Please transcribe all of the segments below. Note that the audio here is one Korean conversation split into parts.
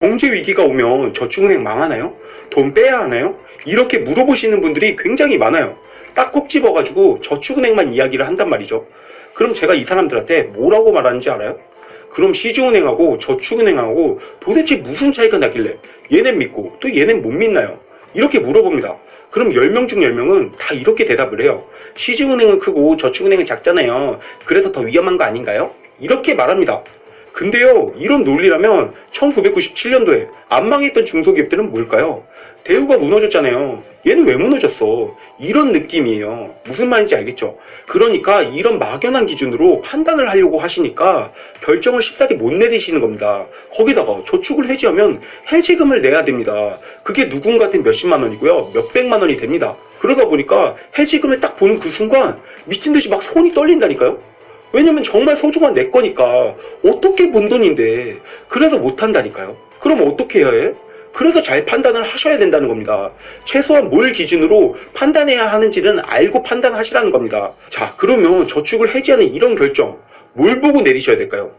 경제 위기가 오면 저축은행 망하나요? 돈 빼야 하나요? 이렇게 물어보시는 분들이 굉장히 많아요. 딱 콕 집어가지고 저축은행만 이야기를 한단 말이죠. 그럼 제가 이 사람들한테 뭐라고 말하는지 알아요? 그럼 시중은행하고 저축은행하고 도대체 무슨 차이가 나길래 얘넨 믿고 또 얘넨 못 믿나요? 이렇게 물어봅니다. 그럼 10명 중 10명은 다 이렇게 대답을 해요. 시중은행은 크고 저축은행은 작잖아요. 그래서 더 위험한 거 아닌가요? 이렇게 말합니다. 근데요, 이런 논리라면 1997년도에 안 망했던 중소기업들은 뭘까요? 대우가 무너졌잖아요. 얘는 왜 무너졌어? 이런 느낌이에요. 무슨 말인지 알겠죠? 그러니까 이런 막연한 기준으로 판단을 하려고 하시니까 결정을 쉽사리 못 내리시는 겁니다. 거기다가 저축을 해지하면 해지금을 내야 됩니다. 그게 누군가한테 몇십만 원이고요, 몇백만 원이 됩니다. 그러다 보니까 해지금을 딱 보는 그 순간 미친 듯이 막 손이 떨린다니까요? 왜냐면 정말 소중한 내 거니까. 어떻게 번 돈인데. 그래서 못한다니까요. 그럼 어떻게 해야 해? 그래서 잘 판단을 하셔야 된다는 겁니다. 최소한 뭘 기준으로 판단해야 하는지는 알고 판단하시라는 겁니다. 자, 그러면 저축을 해지하는 이런 결정, 뭘 보고 내리셔야 될까요?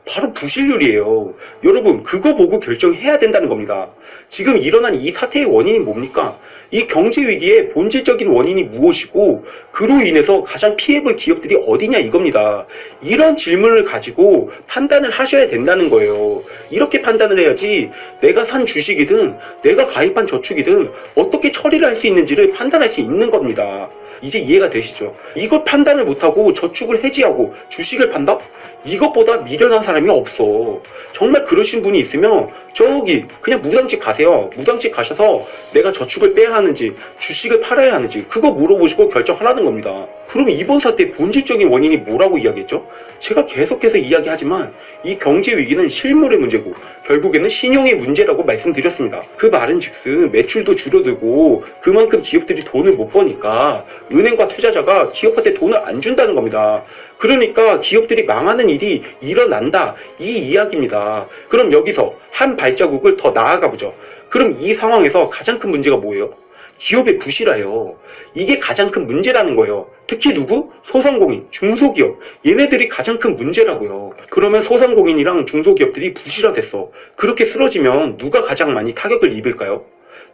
바로 부실률이에요. 여러분, 그거 보고 결정해야 된다는 겁니다. 지금 일어난 이 사태의 원인이 뭡니까? 이 경제 위기의 본질적인 원인이 무엇이고 그로 인해서 가장 피해볼 기업들이 어디냐 이겁니다. 이런 질문을 가지고 판단을 하셔야 된다는 거예요. 이렇게 판단을 해야지 내가 산 주식이든 내가 가입한 저축이든 어떻게 처리를 할 수 있는지를 판단할 수 있는 겁니다. 이제 이해가 되시죠? 이걸 판단을 못하고 저축을 해지하고 주식을 판다? 이것보다 미련한 사람이 없어. 정말 그러신 분이 있으면 저기 그냥 무당집 가세요. 무당집 가셔서 내가 저축을 빼야 하는지 주식을 팔아야 하는지 그거 물어보시고 결정하라는 겁니다. 그럼 이번 사태의 본질적인 원인이 뭐라고 이야기했죠? 제가 계속해서 이야기하지만 이 경제 위기는 실물의 문제고 결국에는 신용의 문제라고 말씀드렸습니다. 그 말은즉슨 매출도 줄어들고 그만큼 기업들이 돈을 못 버니까 은행과 투자자가 기업한테 돈을 안 준다는 겁니다. 그러니까 기업들이 망하는 일이 일어난다, 이 이야기입니다. 그럼 여기서 한 발자국을 더 나아가 보죠. 그럼 이 상황에서 가장 큰 문제가 뭐예요? 기업의 부실화예요. 이게 가장 큰 문제라는 거예요. 특히 누구? 소상공인, 중소기업. 얘네들이 가장 큰 문제라고요. 그러면 소상공인이랑 중소기업들이 부실화됐어. 그렇게 쓰러지면 누가 가장 많이 타격을 입을까요?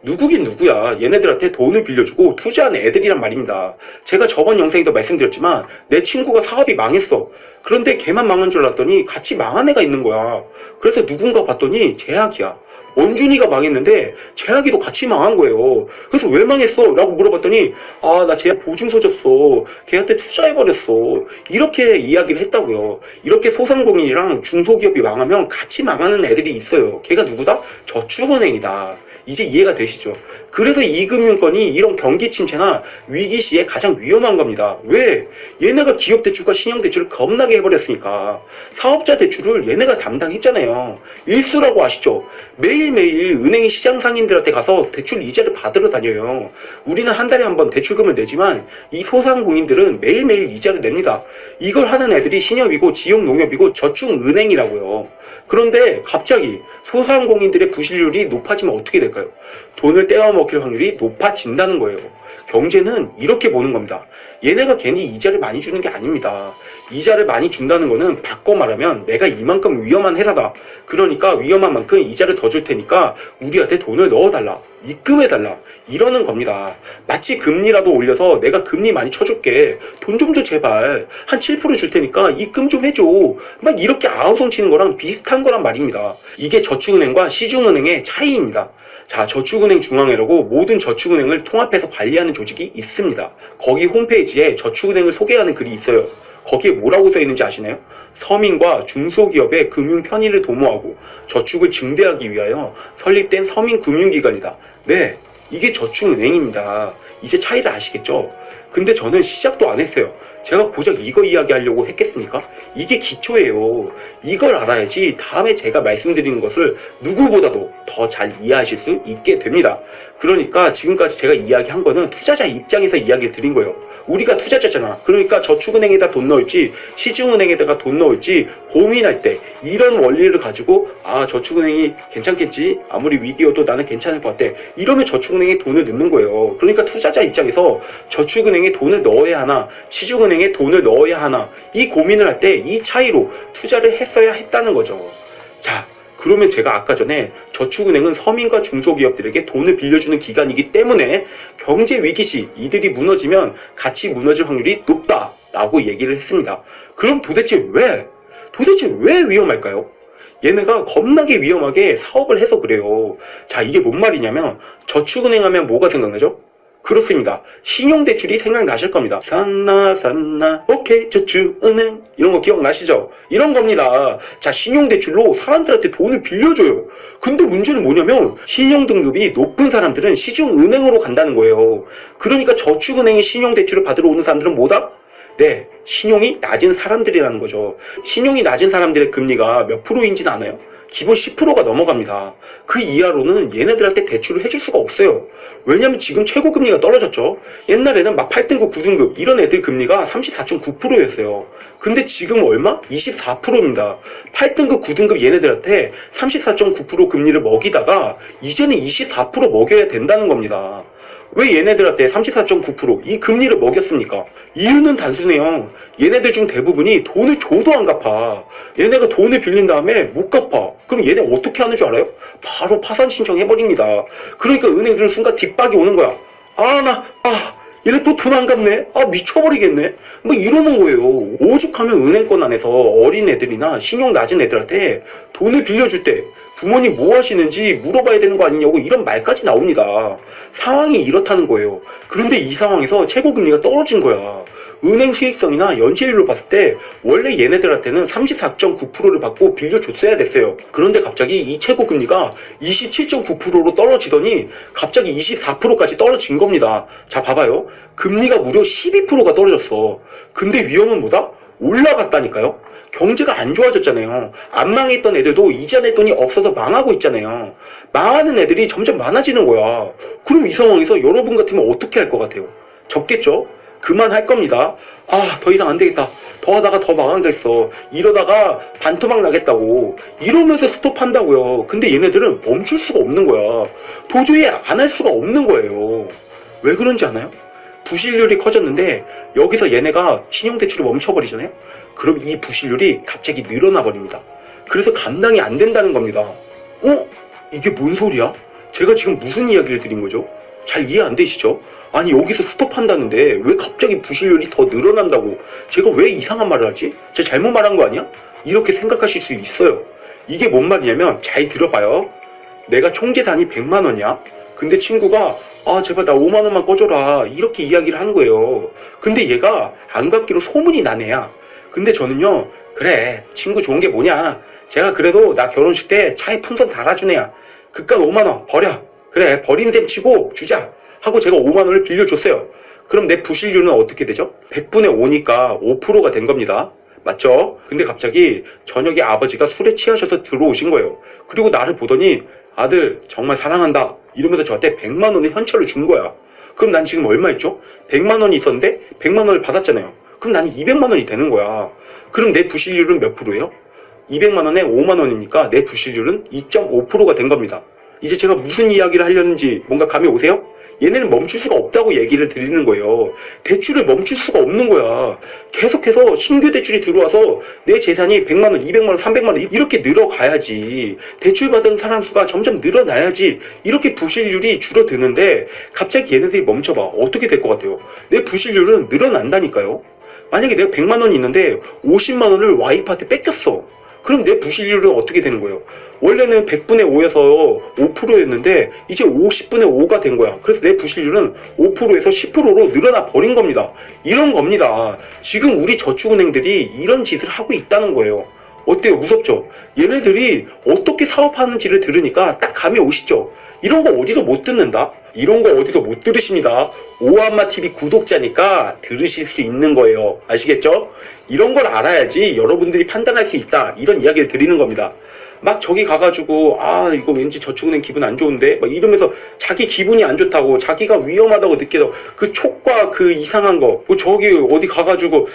누구긴 누구야. 얘네들한테 돈을 빌려주고 투자하는 애들이란 말입니다. 제가 저번 영상에도 말씀드렸지만 내 친구가 사업이 망했어. 그런데 걔만 망한 줄 알았더니 같이 망한 애가 있는 거야. 그래서 누군가 봤더니 제약이야. 원준이가 망했는데 제약이도 같이 망한 거예요. 그래서 왜 망했어? 라고 물어봤더니 나 제약 보증서 줬어. 걔한테 투자해버렸어. 이렇게 이야기를 했다고요. 이렇게 소상공인이랑 중소기업이 망하면 같이 망하는 애들이 있어요. 걔가 누구다? 저축은행이다. 이제 이해가 되시죠? 그래서 이 금융권이 이런 경기 침체나 위기 시에 가장 위험한 겁니다. 왜? 얘네가 기업 대출과 신용 대출을 겁나게 해버렸으니까. 사업자 대출을 얘네가 담당했잖아요. 일수라고 아시죠? 매일매일 은행이 시장 상인들한테 가서 대출 이자를 받으러 다녀요. 우리는 한 달에 한 번 대출금을 내지만 이 소상공인들은 매일매일 이자를 냅니다. 이걸 하는 애들이 신협이고 지역농협이고 저축은행이라고요. 그런데 갑자기 소상공인들의 부실률이 높아지면 어떻게 될까요? 돈을 떼어먹힐 확률이 높아진다는 거예요. 경제는 이렇게 보는 겁니다. 얘네가 괜히 이자를 많이 주는 게 아닙니다. 이자를 많이 준다는 거는 바꿔 말하면 내가 이만큼 위험한 회사다. 그러니까 위험한 만큼 이자를 더 줄 테니까 우리한테 돈을 넣어달라. 입금해달라. 이러는 겁니다. 마치 금리라도 올려서 내가 금리 많이 쳐줄게. 돈 좀 줘 제발. 한 7% 줄 테니까 입금 좀 해줘. 막 이렇게 아우성 치는 거랑 비슷한 거란 말입니다. 이게 저축은행과 시중은행의 차이입니다. 자, 저축은행 중앙회라고 모든 저축은행을 통합해서 관리하는 조직이 있습니다. 거기 홈페이지에 저축은행을 소개하는 글이 있어요. 거기에 뭐라고 써있는지 아시나요? 서민과 중소기업의 금융 편의를 도모하고 저축을 증대하기 위하여 설립된 서민금융기관이다. 네, 이게 저축은행입니다. 이제 차이를 아시겠죠? 근데 저는 시작도 안 했어요. 제가 고작 이거 이야기하려고 했겠습니까? 이게 기초예요. 이걸 알아야지 다음에 제가 말씀드리는 것을 누구보다도 더 잘 이해하실 수 있게 됩니다. 그러니까 지금까지 제가 이야기한 거는 투자자 입장에서 이야기를 드린 거예요. 우리가 투자자잖아. 그러니까 저축은행에다 돈 넣을지 시중은행에다가 돈 넣을지 고민할 때 이런 원리를 가지고 저축은행이 괜찮겠지, 아무리 위기여도 나는 괜찮을 것 같아, 이러면 저축은행에 돈을 넣는 거예요. 그러니까 투자자 입장에서 저축은행에 돈을 넣어야 하나 시중은행에 돈을 넣어야 하나 이 고민을 할 때 이 차이로 투자를 했어야 했다는 거죠. 자, 그러면 제가 아까 전에 저축은행은 서민과 중소기업들에게 돈을 빌려주는 기관이기 때문에 경제 위기 시 이들이 무너지면 같이 무너질 확률이 높다라고 얘기를 했습니다. 그럼 도대체 왜 위험할까요? 얘네가 겁나게 위험하게 사업을 해서 그래요. 자, 이게 뭔 말이냐면 저축은행 하면 뭐가 생각나죠? 그렇습니다. 신용대출이 생각나실 겁니다. 산나 오케이 저축은행 이런 거 기억나시죠? 이런 겁니다. 자, 신용대출로 사람들한테 돈을 빌려줘요. 근데 문제는 뭐냐면 신용등급이 높은 사람들은 시중은행으로 간다는 거예요. 그러니까 저축은행에 신용대출을 받으러 오는 사람들은 뭐다? 네, 신용이 낮은 사람들이라는 거죠. 신용이 낮은 사람들의 금리가 몇 프로인지는 아나요? 기본 10%가 넘어갑니다. 그 이하로는 얘네들한테 대출을 해줄 수가 없어요. 왜냐면 지금 최고 금리가 떨어졌죠. 옛날에는 막 8등급, 9등급 이런 애들 금리가 34.9%였어요. 근데 지금 얼마? 24%입니다. 8등급, 9등급 얘네들한테 34.9% 금리를 먹이다가 이제는 24% 먹여야 된다는 겁니다. 왜 얘네들한테 34.9%이 금리를 먹였습니까? 이유는 단순해요. 얘네들 중 대부분이 돈을 줘도 안 갚아. 얘네가 돈을 빌린 다음에 못 갚아. 그럼 얘네 어떻게 하는 줄 알아요? 바로 파산 신청해버립니다. 그러니까 은행들은 순간 뒷박이 오는 거야. 얘네 또 돈 안 갚네? 미쳐버리겠네? 뭐 이러는 거예요. 오죽하면 은행권 안에서 어린 애들이나 신용 낮은 애들한테 돈을 빌려줄 때 부모님 뭐 하시는지 물어봐야 되는 거 아니냐고 이런 말까지 나옵니다. 상황이 이렇다는 거예요. 그런데 이 상황에서 최고금리가 떨어진 거야. 은행 수익성이나 연체율로 봤을 때 원래 얘네들한테는 34.9%를 받고 빌려줬어야 됐어요. 그런데 갑자기 이 최고금리가 27.9%로 떨어지더니 갑자기 24%까지 떨어진 겁니다. 자, 봐봐요. 금리가 무려 12%가 떨어졌어. 근데 위험은 뭐다? 올라갔다니까요. 경제가 안 좋아졌잖아요. 안 망했던 애들도 이자낼 돈이 없어서 망하고 있잖아요. 망하는 애들이 점점 많아지는 거야. 그럼 이 상황에서 여러분 같으면 어떻게 할 것 같아요? 접겠죠? 그만할 겁니다. 더 이상 안 되겠다. 더 하다가 더 망하겠어. 이러다가 반토막 나겠다고. 이러면서 스톱한다고요. 근데 얘네들은 멈출 수가 없는 거야. 도저히 안 할 수가 없는 거예요. 왜 그런지 아나요? 부실률이 커졌는데 여기서 얘네가 신용대출을 멈춰버리잖아요. 그럼 이 부실률이 갑자기 늘어나 버립니다. 그래서 감당이 안 된다는 겁니다. 이게 뭔 소리야? 제가 지금 무슨 이야기를 드린 거죠? 잘 이해 안 되시죠? 아니, 여기서 스톱한다는데 왜 갑자기 부실률이 더 늘어난다고? 제가 왜 이상한 말을 하지? 제가 잘못 말한 거 아니야? 이렇게 생각하실 수 있어요. 이게 뭔 말이냐면 잘 들어봐요. 내가 총 재산이 100만 원이야. 근데 친구가 제발 나 5만 원만 꺼줘라 이렇게 이야기를 하는 거예요. 근데 얘가 안 갚기로 소문이 난 애야. 근데 저는요, 그래 친구 좋은 게 뭐냐, 제가 그래도 나 결혼식 때 차에 풍선 달아준 애야. 그깟 5만 원 버려. 그래 버린 셈 치고 주자 하고 제가 5만 원을 빌려줬어요. 그럼 내 부실률은 어떻게 되죠? 100분의 5니까 5%가 된 겁니다. 맞죠? 근데 갑자기 저녁에 아버지가 술에 취하셔서 들어오신 거예요. 그리고 나를 보더니 아들 정말 사랑한다 이러면서 저한테 100만 원의 현찰을 준 거야. 그럼 난 지금 얼마 있죠? 100만 원이 있었는데 100만 원을 받았잖아요. 그럼 나는 200만 원이 되는 거야. 그럼 내 부실률은 몇 프로예요? 200만 원에 5만 원이니까 내 부실률은 2.5%가 된 겁니다. 이제 제가 무슨 이야기를 하려는지 뭔가 감이 오세요? 얘네는 멈출 수가 없다고 얘기를 드리는 거예요. 대출을 멈출 수가 없는 거야. 계속해서 신규 대출이 들어와서 내 재산이 100만 원, 200만 원, 300만 원 이렇게 늘어가야지. 대출 받은 사람 수가 점점 늘어나야지 이렇게 부실률이 줄어드는데 갑자기 얘네들이 멈춰봐. 어떻게 될 것 같아요? 내 부실률은 늘어난다니까요. 만약에 내가 100만 원이 있는데 50만 원을 와이프한테 뺏겼어. 그럼 내 부실률은 어떻게 되는 거예요? 원래는 100분의 5여서 5%였는데 이제 50분의 5가 된 거야. 그래서 내 부실률은 5%에서 10%로 늘어나 버린 겁니다. 이런 겁니다. 지금 우리 저축은행들이 이런 짓을 하고 있다는 거예요. 어때요? 무섭죠? 얘네들이 어떻게 사업하는지를 들으니까 딱 감이 오시죠? 이런 거 어디서 못 듣는다? 이런 거 어디서 못 들으십니다. 오한마TV 구독자니까 들으실 수 있는 거예요. 아시겠죠? 이런 걸 알아야지 여러분들이 판단할 수 있다. 이런 이야기를 드리는 겁니다. 막 저기 가가지고 이거 왠지 저축은행 기분 안 좋은데 막 이러면서 자기 기분이 안 좋다고 자기가 위험하다고 느껴서 그 촉과 그 이상한 거 저기 어디 가가지고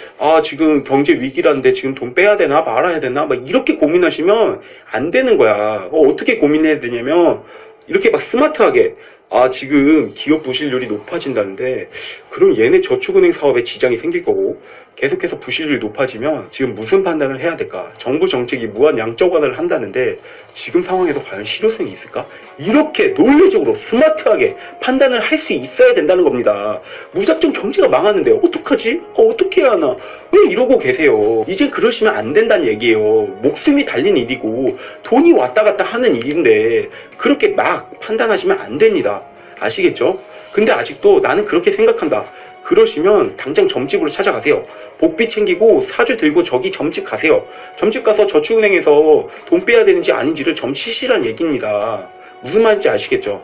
지금 경제 위기라는데 지금 돈 빼야 되나 말아야 되나 막 이렇게 고민하시면 안 되는 거야. 어떻게 고민해야 되냐면 이렇게 막 스마트하게 지금 기업 부실률이 높아진다는데 그럼 얘네 저축은행 사업에 지장이 생길 거고 계속해서 부실률이 높아지면 지금 무슨 판단을 해야 될까? 정부 정책이 무한 양적 완화를 한다는데 지금 상황에서 과연 실효성이 있을까? 이렇게 논리적으로 스마트하게 판단을 할 수 있어야 된다는 겁니다. 무작정 경제가 망하는데 어떡하지? 어떻게 해야 하나? 왜 이러고 계세요? 이제 그러시면 안 된다는 얘기예요. 목숨이 달린 일이고 돈이 왔다 갔다 하는 일인데 그렇게 막 판단하시면 안 됩니다. 아시겠죠? 근데 아직도 나는 그렇게 생각한다. 그러시면 당장 점집으로 찾아가세요. 복비 챙기고 사주 들고 저기 점집 가세요. 점집 가서 저축은행에서 돈 빼야 되는지 아닌지를 점치시란 얘기입니다. 무슨 말인지 아시겠죠?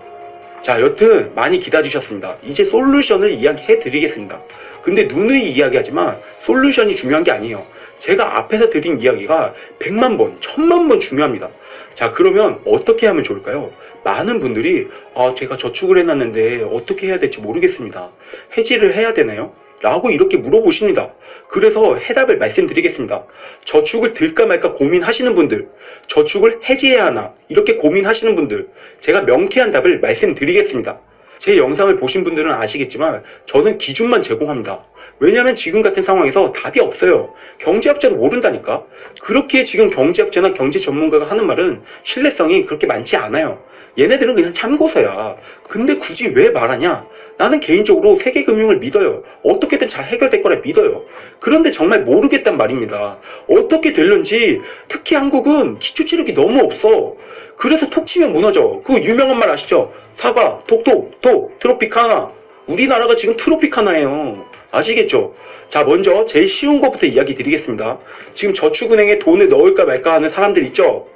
자, 여튼 많이 기다리셨습니다. 이제 솔루션을 이야기해 드리겠습니다. 근데 누누이 이야기하지만 솔루션이 중요한 게 아니에요. 제가 앞에서 드린 이야기가 100만 번, 1000만 번 중요합니다. 자, 그러면 어떻게 하면 좋을까요? 많은 분들이 제가 저축을 해놨는데 어떻게 해야 될지 모르겠습니다. 해지를 해야 되나요? 라고 이렇게 물어보십니다. 그래서 해답을 말씀드리겠습니다. 저축을 들까 말까 고민하시는 분들, 저축을 해지해야 하나 이렇게 고민하시는 분들, 제가 명쾌한 답을 말씀드리겠습니다. 제 영상을 보신 분들은 아시겠지만 저는 기준만 제공합니다. 왜냐하면 지금 같은 상황에서 답이 없어요. 경제학자도 모른다니까. 그렇게 지금 경제학자나 경제 전문가가 하는 말은 신뢰성이 그렇게 많지 않아요. 얘네들은 그냥 참고서야. 근데 굳이 왜 말하냐? 나는 개인적으로 세계금융을 믿어요. 어떻게든 잘 해결될 거라 믿어요. 그런데 정말 모르겠단 말입니다. 어떻게 될런지. 특히 한국은 기초체력이 너무 없어. 그래서 톡 치면 무너져. 그 유명한 말 아시죠? 사과, 톡톡, 톡, 트로피카나. 우리나라가 지금 트로피카나예요. 아시겠죠? 자, 먼저 제일 쉬운 것부터 이야기 드리겠습니다. 지금 저축은행에 돈을 넣을까 말까 하는 사람들 있죠?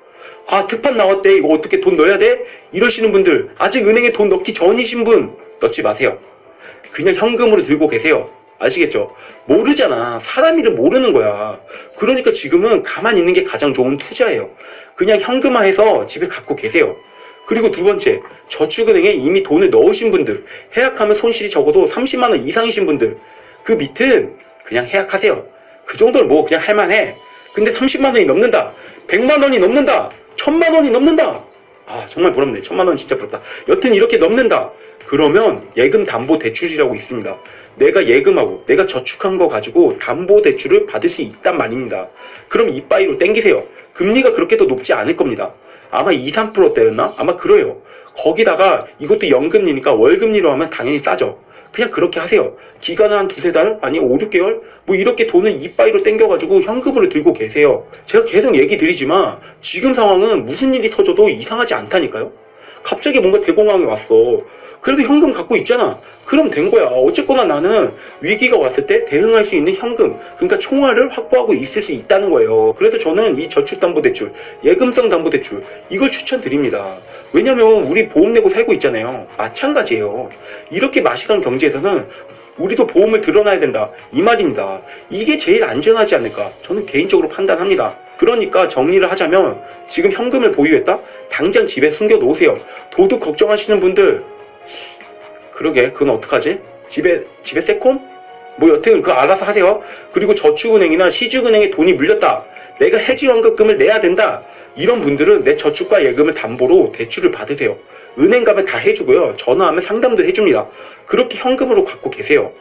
특판 나왔대. 이거 어떻게 돈 넣어야 돼? 이러시는 분들, 아직 은행에 돈 넣기 전이신 분, 넣지 마세요. 그냥 현금으로 들고 계세요. 아시겠죠? 모르잖아. 사람 일을 모르는 거야. 그러니까 지금은 가만히 있는 게 가장 좋은 투자예요. 그냥 현금화해서 집에 갖고 계세요. 그리고 두 번째, 저축은행에 이미 돈을 넣으신 분들, 해약하면 손실이 적어도 30만원 이상이신 분들, 그 밑은 그냥 해약하세요. 그 정도는 뭐 그냥 할만해. 근데 30만원이 넘는다, 100만원이 넘는다, 1000만원이 넘는다, 정말 부럽네. 1000만원 진짜 부럽다. 여튼 이렇게 넘는다, 그러면 예금담보대출이라고 있습니다. 내가 예금하고 내가 저축한 거 가지고 담보대출을 받을 수 있단 말입니다. 그럼 이빠이로 땡기세요. 금리가 그렇게 더 높지 않을 겁니다. 아마 2, 3%대였나? 아마 그래요. 거기다가 이것도 연금리니까 월금리로 하면 당연히 싸죠. 그냥 그렇게 하세요. 기간은 한 두세 달? 아니 5, 6개월? 뭐 이렇게 돈을 이빠이로 땡겨가지고 현금으로 들고 계세요. 제가 계속 얘기 드리지만 지금 상황은 무슨 일이 터져도 이상하지 않다니까요. 갑자기 뭔가 대공황이 왔어. 그래도 현금 갖고 있잖아. 그럼 된 거야. 어쨌거나 나는 위기가 왔을 때 대응할 수 있는 현금, 그러니까 총알을 확보하고 있을 수 있다는 거예요. 그래서 저는 이 저축담보대출, 예금성 담보대출, 이걸 추천드립니다. 왜냐면 우리 보험 내고 살고 있잖아요. 마찬가지예요. 이렇게 마시간 경제에서는 우리도 보험을 들어놔야 된다, 이 말입니다. 이게 제일 안전하지 않을까 저는 개인적으로 판단합니다. 그러니까 정리를 하자면 지금 현금을 보유했다? 당장 집에 숨겨 놓으세요. 도둑 걱정하시는 분들, 그러게 그건 어떡하지? 집에 세콤? 뭐 여튼 그거 알아서 하세요. 그리고 저축은행이나 시중은행에 돈이 물렸다, 내가 해지환급금을 내야 된다, 이런 분들은 내 저축과 예금을 담보로 대출을 받으세요. 은행 가면 다 해주고요. 전화하면 상담도 해줍니다. 그렇게 현금으로 갖고 계세요.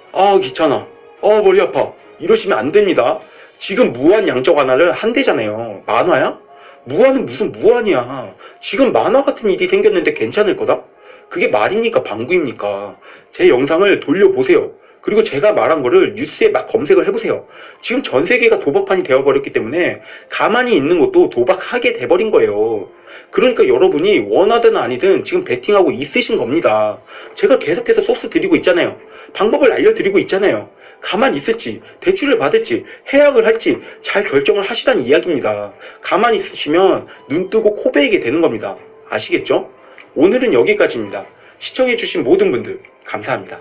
귀찮아. 머리 아파. 이러시면 안 됩니다. 지금 무한 양적 완화를 한대잖아요. 만화야? 무한은 무슨 무한이야. 지금 만화 같은 일이 생겼는데 괜찮을 거다? 그게 말입니까? 방구입니까? 제 영상을 돌려보세요. 그리고 제가 말한 거를 뉴스에 막 검색을 해보세요. 지금 전 세계가 도박판이 되어버렸기 때문에 가만히 있는 것도 도박하게 돼버린 거예요. 그러니까 여러분이 원하든 아니든 지금 베팅하고 있으신 겁니다. 제가 계속해서 소스 드리고 있잖아요. 방법을 알려드리고 있잖아요. 가만히 있을지, 대출을 받을지, 해약을 할지 잘 결정을 하시란 이야기입니다. 가만히 있으시면 눈 뜨고 코 베이게 되는 겁니다. 아시겠죠? 오늘은 여기까지입니다. 시청해주신 모든 분들 감사합니다.